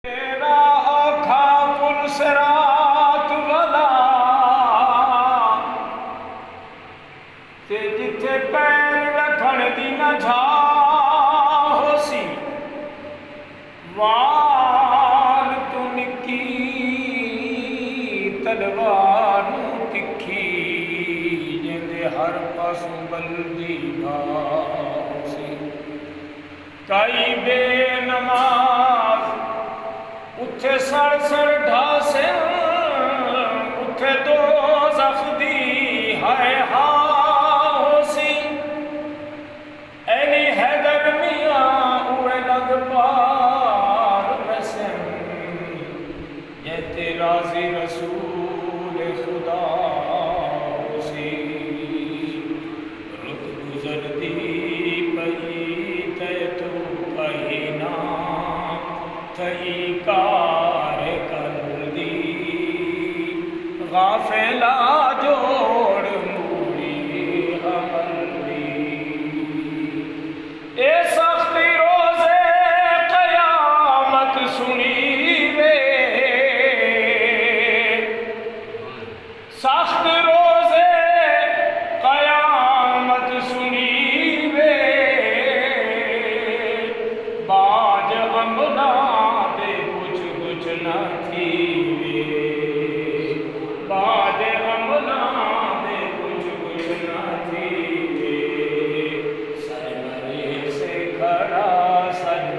تیرا اوکھا پل صراط والا تے جتھے پیر رکھن دی نہ جھا ہوسی وال تو نکی تلوار تکھی جندے ہر پاسوں بلدی ہوسی کئی بے نماز اتھے سڑ سڑ ڈھاسن اتھے دوزخ دی ہائے ہوسی اینی حیدر میاں اوڑے لگ پار وسن یہ تے راضی رسول خدا ہوسی رت گزر دی پئی تے تو پئی نا تھئی کار کر دی غافلہ جوڑ موری عمل دی اے سختی روزے قیامت سنی وے سخت روزے قیامت سنی وے باج امنا دے کچھ نہ تھی وے باج امنا دے کچھ نہ تھی وے سج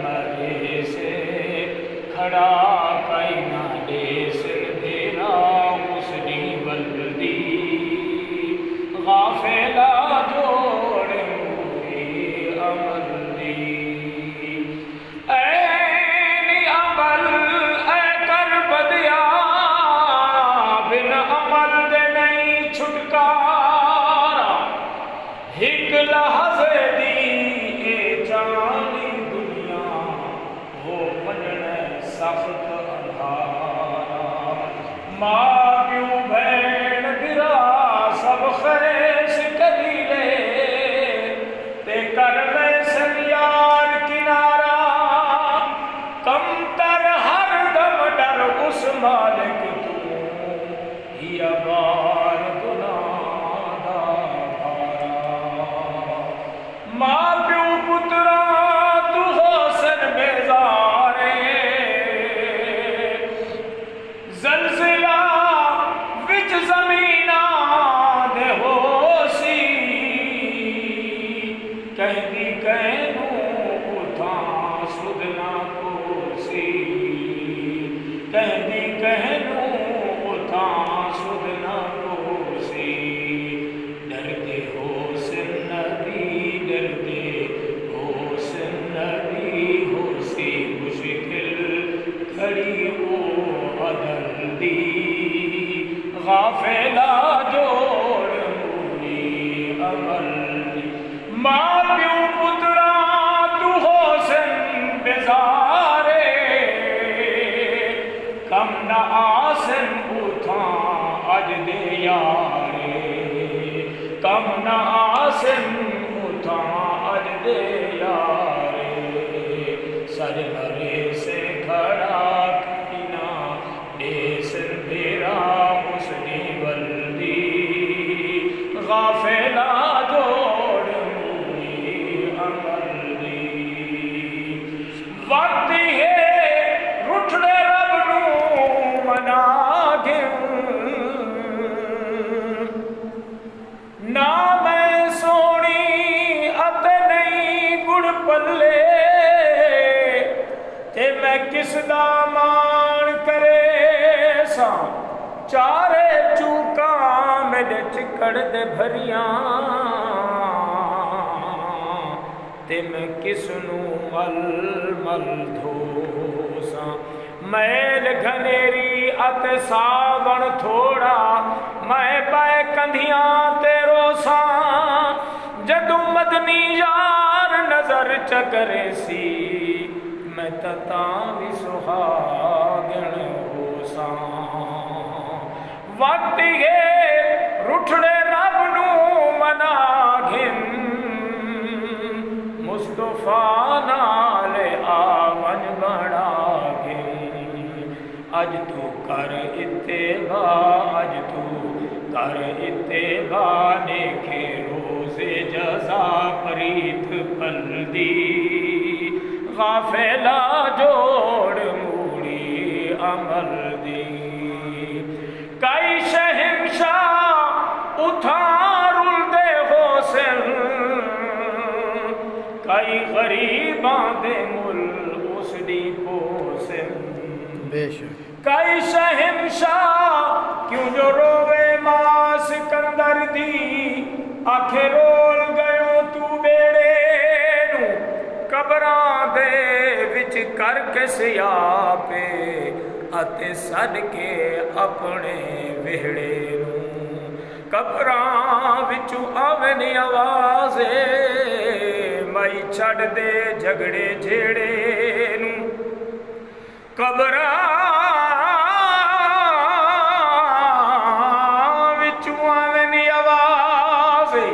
مرے سے کھڑا کئی نہ دے سن دینا اس دی بلدی غافلہ جوڑ موری عمل دی اینی عمل اے کر بدیا بن عمل دے نہیں چھٹکارا ہک لحظے دی اے جانی دنیا ہو منن سخت اندھارا ماں پیو بھین برا سب خیش قبیلے تے کر ویسن یار کنارا کم تر ہر دم ڈر اس مالک تو ہی بار گناہ دا بھارا ماں پیو پترا تو حسن بیزارے زلزلہ وچ زمینہ دے ہوسی کہندی کہنوں اتھاں سدنا کوسی کہندی کہنوں اتھاں سدنا کوسی ڈرتے حسن نبی ڈرتے حسن نبی ہوسی مشکل کھڑی وہ عدل دی غافلہ جوڑ موری عمل دی ماں پیو پترا تو حسن بیزارے کم نہ آسن اتھاں اج دے یارے کم نہ آسن اتھاں اج دے یارے سج مرے سے کھڑا کینا دیسن دیرا اس دی بلدی غافلہ جوڑ موری عمل دی وقت ہے رٹھڑے رب نو منا نہ میں سونی اتے نہیں گڑ پلے تے میں کس دا مان کرے سا چارے چوکاں میرے چکڑ دے بھریاں تے میں کس نو مل مل دھو سا میل گھنیری ات ساون تھوڑا میں پائے کندھیاں تے روساں جدو مدنی یار نظر چکرے سی میں تتاں بھی سہاگن ہوساں وقت یہ رٹھڑے رب نو منا گھن مصطفیٰ نال آون بڑا گھن اج تو کر اتباع اج تو کر اتباع دیکھے روز جزا پریت پلدی غافلہ جوڑ موڑی عمل دی کئی شہنشاہ اتھار دے حسن کئی غریباں دے مل اس دی پوسن بے شک کئی شہنشاہ کیوں جو روے ماں سکندر دی آنکھیں رول گئے تو بیڑے نو قبراں دے وچ کر کے سیاپے اتے سد کے اپنے وہڑے نو قبراں وچوں آون آوازے مائی چھڑ دے جھگڑے جھیڑے نو قبراں وچوں آون آوازے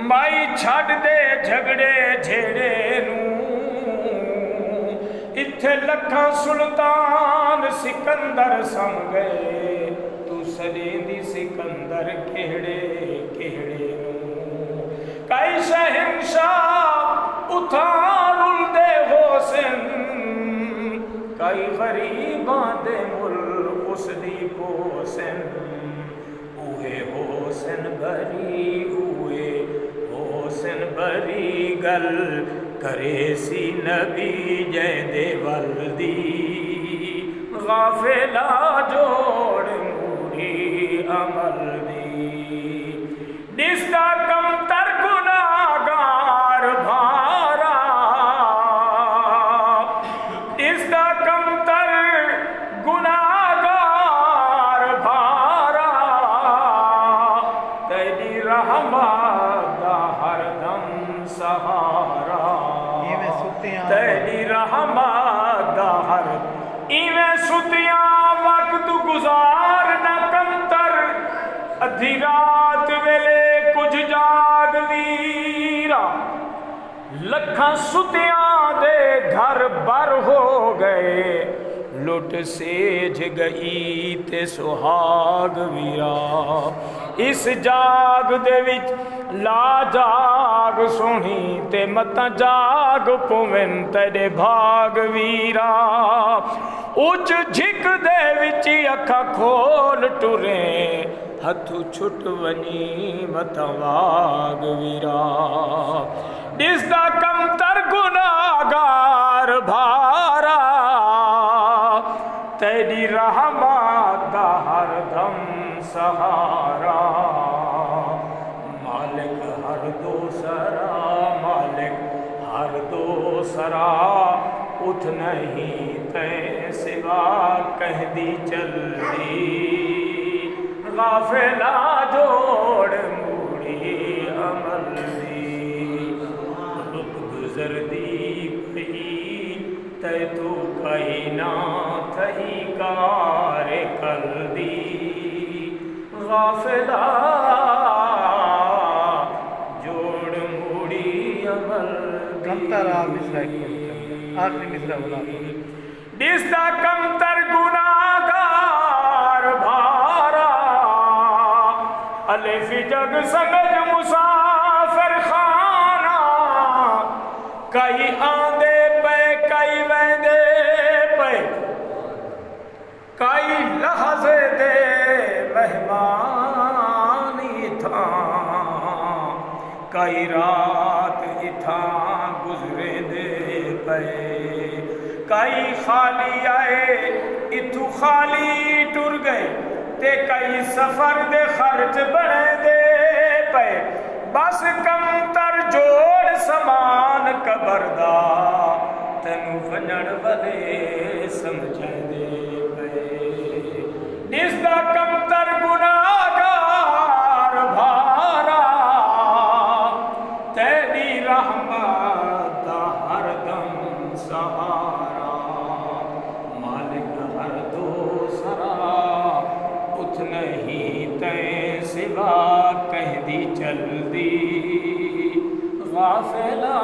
مائی چھڑ دے جھگڑے جھیڑے نو اتھے لکھاں سلطان سکندر سم گئے تو سدیں دی سکندر کہڑے کہڑے نو کئی شہنشاہ اتھار دے حسن کئی غریباں دے مل اس دی پوسن اوہے حسن بری ہوئے حسن بری گل کرے سی نبی جین دے والدی غافلہ جوڑ موڑی عمل دی دستا کم تر گناہگار بھارا دستا کم تر گناہگار بھارا تیری رحمت دا ہر دم سہارا تیری رحمت دا ہر ایویں ستیاں وقت گزار نہ کمتر ادھی رات ویلے کچھ جاگ ویرا لکھاں ستیاں دے گھر بر ہو گئے لٹ سیج گئی تے سہاگ ویرا اس جاگ دے وچ لا جاگ سونی تے مت جاگ پوین تیرے بھاگ ویرا اچ جھک دے وچ اکھا کھول ٹرے ہتھو چھٹ ونی مت واگ ویرا دس دا کم تر گناہگار بھارا تیری رحمت دا ہر دم سہارا مالک ہر دو سرا مالک ہر دو سرا اٹھ نہیں تے سوا کہہ دی چل دی غافلہ جوڑ موڑی عمل دی رک گزر دی پئی تے تو کئی نہ تھی کار کر دی غافلہ جوڑ موڑی عمل کمتر آخری مصرع بولا دستا کمتر گناہگار بھارا الف جگ سمجھ مسافر خانہ کئی آندے پہ کئی ویندے پہ کئی لحظے دے مہمانی تھا کئی رات اتھاں گزرے دے پے کئی خالی آئے اتھو خالی ٹر گئے تے کئی سفر دے خرچ بڑھے دے پے بس کم تر جوڑ سامان قبردہ تینو ونجڑ والے سمجھے دے پے جس دا کم تر گناہگار بھارا تیری رحمت دا ہر دم سہارا مالک ہر دو سرا اٹھ نہیں تے سوا کہہ دی چل دی غافلہ